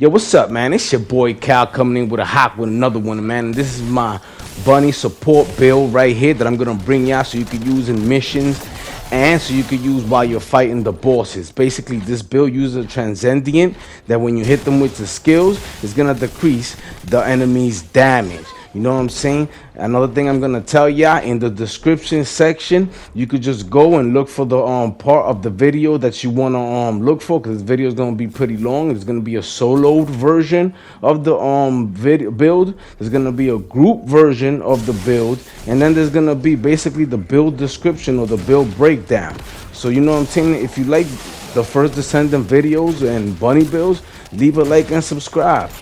Yo, what's up, man? It's your boy Cal coming in with a hot with another one, man. And this is my bunny support build right here that I'm gonna bring y'all so you can use in missions and so you can use while you're fighting the bosses. Basically, this build uses a transcendent that when you hit them with the skills, it's gonna decrease the enemy's damage. You know what I'm saying? Another thing I'm gonna tell y'all, in the description section, you could just go and look for the part of the video that you wanna look for, because this video is gonna be pretty long. It's gonna be a soloed version of the video build. There's gonna be a group version of the build, and then there's gonna be basically the build description or the build breakdown. So you know what I'm saying? If you like the First Descendant videos and bunny builds, leave a like and subscribe.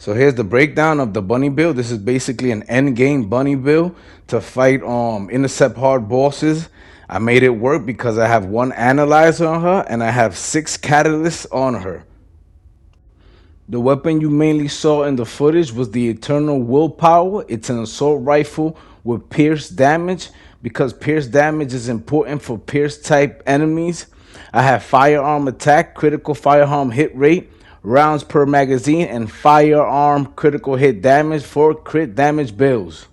So here's the breakdown of the bunny build. This is basically an end game bunny build to fight intercept hard bosses. I made it work because I have one analyzer on her and I have 6 catalysts on her. The weapon you mainly saw in the footage was the Eternal Willpower. It's an assault rifle with pierce damage because pierce damage is important for pierce type enemies. I have firearm attack, critical firearm hit rate, rounds per magazine, and firearm critical hit damage for crit damage builds.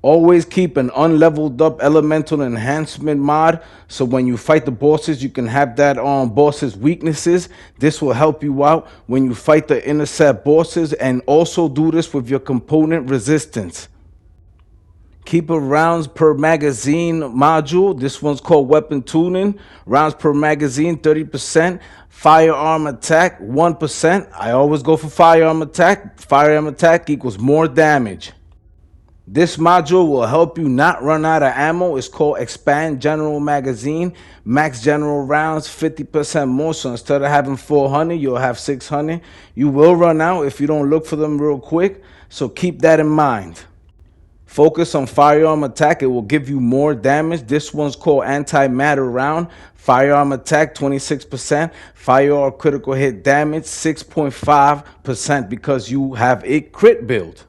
Always keep an unleveled up elemental enhancement mod, so when you fight the bosses you can have that on bosses weaknesses. This will help you out when you fight the intercept bosses, and also do this with your component resistance. Keep a rounds per magazine module. This one's called weapon tuning. Rounds per magazine 30%. Firearm attack 1%. I always go for firearm attack. Firearm attack equals more damage. This module will help you not run out of ammo. It's called Expand General Magazine. Max general rounds 50% more. So instead of having 400, you'll have 600. You will run out if you don't look for them real quick. So keep that in mind. Focus on firearm attack. It will give you more damage. This one's called Antimatter Round. Firearm attack 26%. Firearm critical hit damage 6.5% because you have a crit build.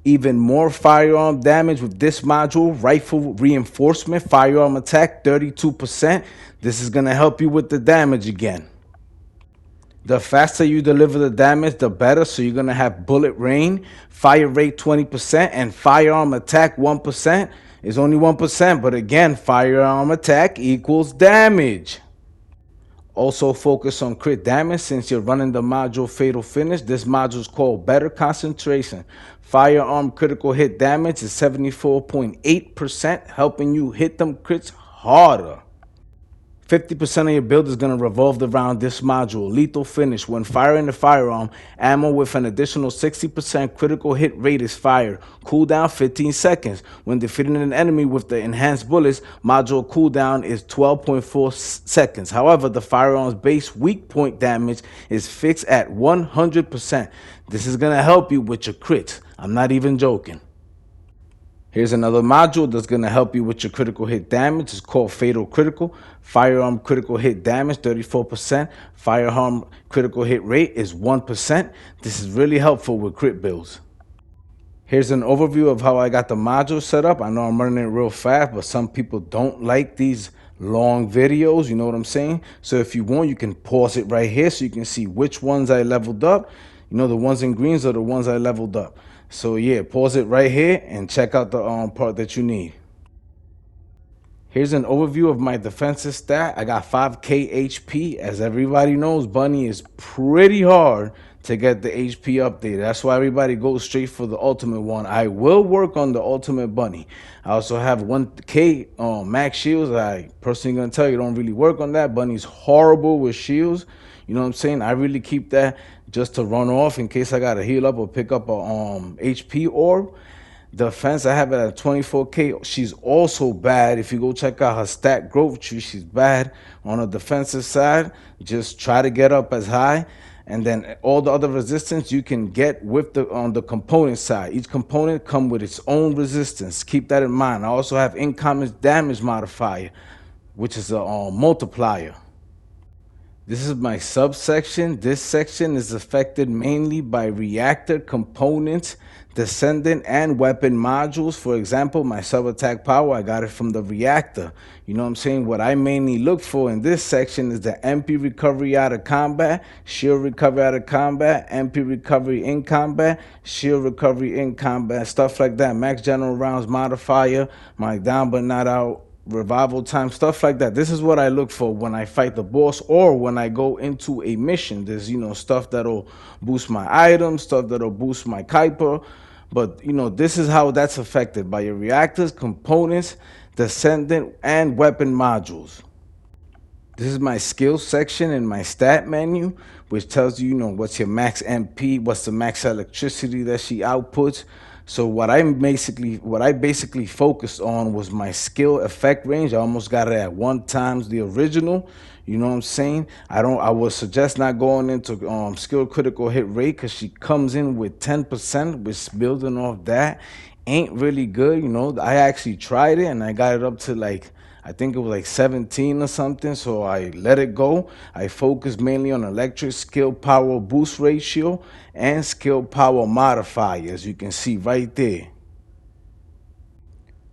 Even more firearm damage with this module. Rifle reinforcement, firearm attack 32%. This is going to help you with the damage again. The faster you deliver the damage, the better. So you're going to have bullet rain, fire rate 20%, and firearm attack 1%. It's only 1%, but again, firearm attack equals damage. Also focus on crit damage since you're running the module Fatal Finish. This module is called Better Concentration. Firearm critical hit damage is 74.8%, helping you hit them crits harder. 50% of your build is going to revolve around this module. Lethal Finish. When firing the firearm, ammo with an additional 60% critical hit rate is fired. Cooldown 15 seconds. When defeating an enemy with the enhanced bullets, module cooldown is 12.4 seconds. However, the firearm's base weak point damage is fixed at 100%. This is going to help you with your crits. I'm not even joking. Here's another module that's going to help you with your critical hit damage. It's called Fatal Critical. Firearm critical hit damage 34%. Firearm critical hit rate is 1%. This is really helpful with crit builds. Here's an overview of how I got the module set up. I know I'm running it real fast, but some people don't like these long videos, you know what I'm saying? So if you want, you can pause it right here so you can see which ones I leveled up. You know, the ones in greens are the ones I leveled up. So yeah, pause it right here and check out the part that you need. Here's an overview of my defensive stat. I got 5k HP. As everybody knows, Bunny is pretty hard to get the HP updated. That's why everybody goes straight for the ultimate one. I will work on the ultimate Bunny. I also have 1k max shields. I personally gonna tell you, don't really work on that. Bunny's horrible with shields. You know what I'm saying? I really keep that just to run off in case I gotta heal up or pick up a HP orb. Defense, I have it at 24k. She's also bad. If you go check out her stat growth tree, she's bad on the defensive side. Just try to get up as high. And then all the other resistance you can get with the on the component side. Each component come with its own resistance. Keep that in mind. I also have incoming damage modifier, which is a multiplier. This is my subsection. This section is affected mainly by reactor components, descendant, and weapon modules. For example, my sub-attack power, I got it from the reactor. You know what I'm saying? What I mainly look for in this section is the MP recovery out of combat, shield recovery out of combat, MP recovery in combat, shield recovery in combat, stuff like that. Max general rounds modifier, my down but not out revival time, stuff like that. This is what I look for when I fight the boss or when I go into a mission. There's, you know, stuff that'll boost my items, stuff that'll boost my Kuiper. But, you know, this is how that's affected by your reactors, components, descendant, and weapon modules. This is my skills section in my stat menu, which tells you, you know, what's your max MP, what's the max electricity that she outputs, So what I basically focused on was my skill effect range. I almost got it at 1 times the original. You know what I'm saying? I would suggest not going into skill critical hit rate, because she comes in with 10%, which building off that ain't really good. I actually tried it and I got it up to like, I think it was like 17 or something, so I let it go. I focused mainly on electric skill power boost ratio and skill power modifier, as you can see right there.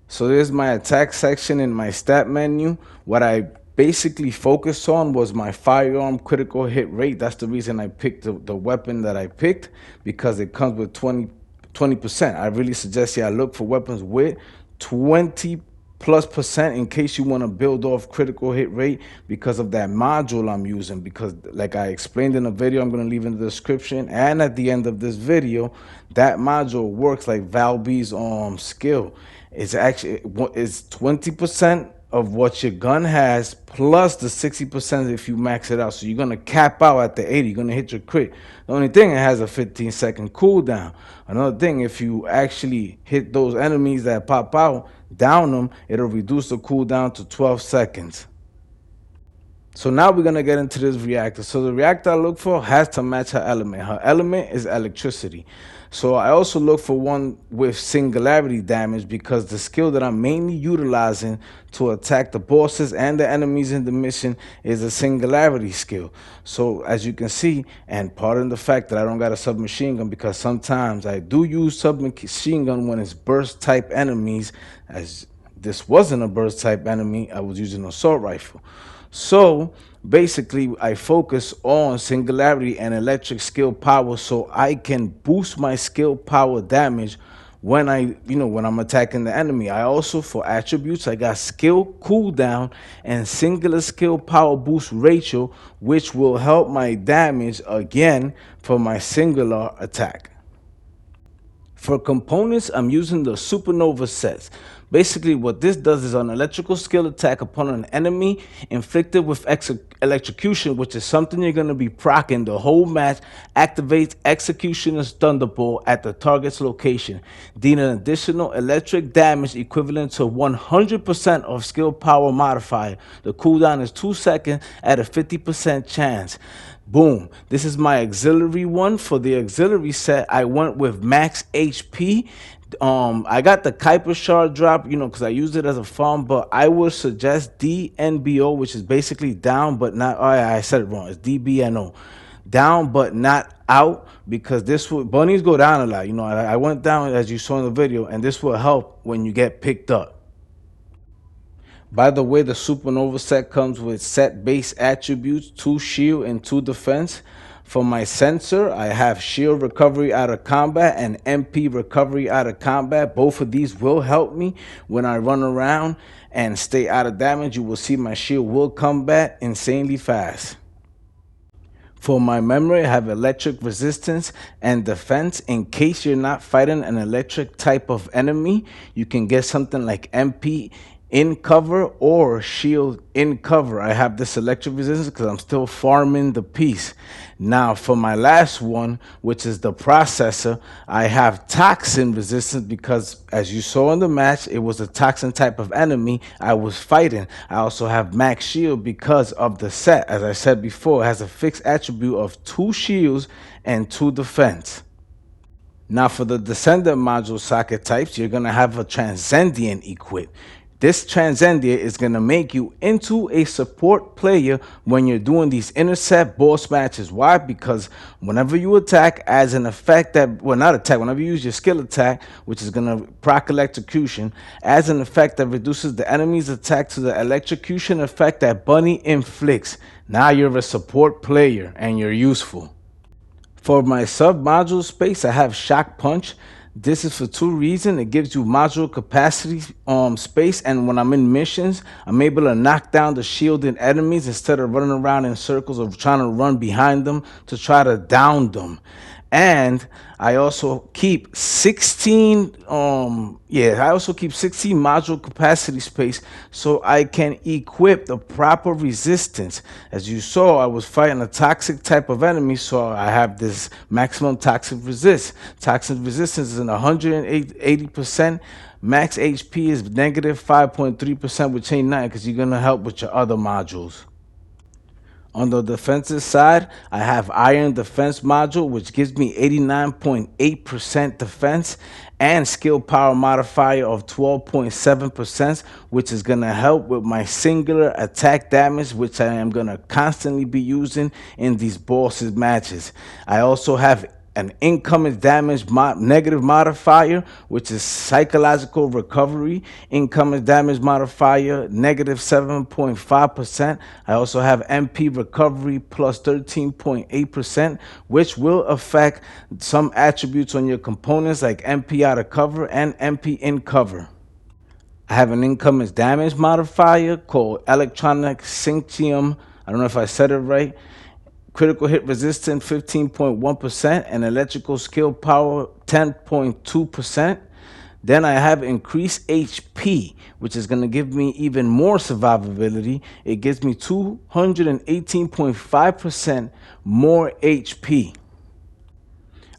So there's my attack section in my stat menu. What I basically focused on was my firearm critical hit rate. That's the reason I picked the weapon that I picked, because it comes with 20%. I really suggest y'all look for weapons with 20+% in case you want to build off critical hit rate, because of that module I'm using. Because like I explained in a video I'm going to leave in the description and at the end of this video, that module works like Valby's skill. It's 20% of what your gun has plus the 60% if you max it out. So you're gonna cap out at the 80. You're gonna hit your crit. The only thing, it has a 15-second cooldown. Another thing, if you actually hit those enemies that pop out, down them, it'll reduce the cooldown to 12 seconds. So now we're going to get into this reactor. So the reactor I look for has to match her element. Her element is electricity. So I also look for one with singularity damage, because the skill that I'm mainly utilizing to attack the bosses and the enemies in the mission is a singularity skill. So as you can see, and pardon the fact that I don't got a submachine gun, because sometimes I do use submachine gun when it's burst type enemies. As this wasn't a burst type enemy, I was using an assault rifle. So basically, I focus on singularity and electric skill power, so I can boost my skill power damage when I'm attacking the enemy. I also, for attributes, I got skill cooldown and singular skill power boost ratio, which will help my damage again for my singular attack. For components, I'm using the supernova sets. Basically, what this does is an electrical skill attack upon an enemy inflicted with electrocution, which is something you're going to be proccing the whole match, activates Executioner's Thunderbolt at the target's location, dealing additional electric damage equivalent to 100% of skill power modifier. The cooldown is 2 seconds at a 50% chance. Boom. This is my auxiliary one. For the auxiliary set, I went with max HP. I got the Kuiper shard drop, because I used it as a farm, but I would suggest DNBO, which is basically down but not. Oh, yeah, I said it wrong. It's DBNO, down but not out, because this will bunnies go down a lot. I went down, as you saw in the video, and this will help when you get picked up. By the way, the Supernova set comes with set base attributes, 2 shield and 2 defense. For my sensor, I have shield recovery out of combat and MP recovery out of combat. Both of these will help me when I run around and stay out of damage. You will see my shield will combat insanely fast. For my memory, I have electric resistance and defense. In case you're not fighting an electric type of enemy, you can get something like MP in cover or shield in cover. I have this electric resistance because I'm still farming the piece. Now for my last one, which is the processor, I have toxin resistance, because as you saw in the match, it was a toxin type of enemy I was fighting. I also have max shield because of the set. As I said before, it has a fixed attribute of 2 shields and 2 defense. Now for the Descendant module socket types, you're going to have a Transcendent equipped. This Transcendent is going to make you into a support player when you're doing these intercept boss matches. Why? Because whenever you attack, as an effect that, well, not attack, whenever you use your skill attack, which is going to proc electrocution, as an effect that reduces the enemy's attack to the electrocution effect that Bunny inflicts. Now you're a support player and you're useful. For my sub module space, I have Shock Punch. This is for 2 reasons. It gives you module capacity space, and when I'm in missions, I'm able to knock down the shielded enemies instead of running around in circles or trying to run behind them to try to down them. And I also keep 16 I also keep 16 module capacity space so I can equip the proper resistance. As you saw, I was fighting a toxic type of enemy, so I have this maximum toxic resist. Toxic resistance is in 180%. Max HP is negative 5.3%, which ain't nothing because you're gonna help with your other modules. On the defensive side, I have Iron Defense module, which gives me 89.8% defense and skill power modifier of 12.7%, which is going to help with my singular attack damage, which I am going to constantly be using in these bosses matches. I also have an incoming damage negative modifier, which is psychological recovery. Incoming damage modifier negative 7.5%. I also have MP recovery plus 13.8%, which will affect some attributes on your components like MP out of cover and MP in cover. I have an incoming damage modifier called electronic syntium. I don't know if I said it right. Critical hit resistance 15.1% and electrical skill power 10.2%. Then I have increased HP, which is going to give me even more survivability. It gives me 218.5% more HP.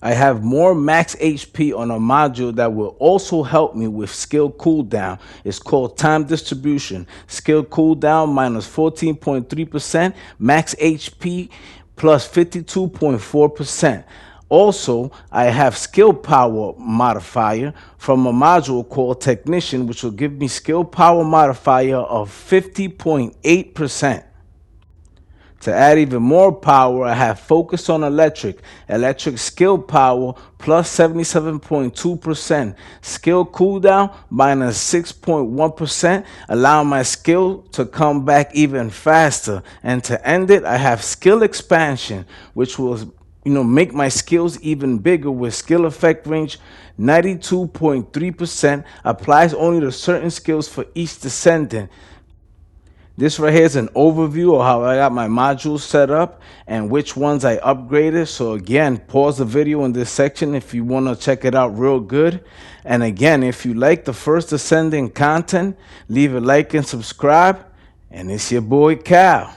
I have more max HP on a module that will also help me with skill cooldown. It's called time distribution. Skill cooldown minus 14.3%, max HP plus 52.4%. Also, I have skill power modifier from a module called Technician, which will give me skill power modifier of 50.8%. To add even more power, I have Focus on Electric. Electric skill power plus 77.2%. Skill cooldown minus 6.1%, allowing my skill to come back even faster. And to end it, I have Skill Expansion, which will make my skills even bigger with skill effect range 92.3%. Applies only to certain skills for each descendant. This right here is an overview of how I got my modules set up and which ones I upgraded. So again, pause the video in this section if you want to check it out real good. And again, if you like the First Descendant content, leave a like and subscribe. And it's your boy Cal.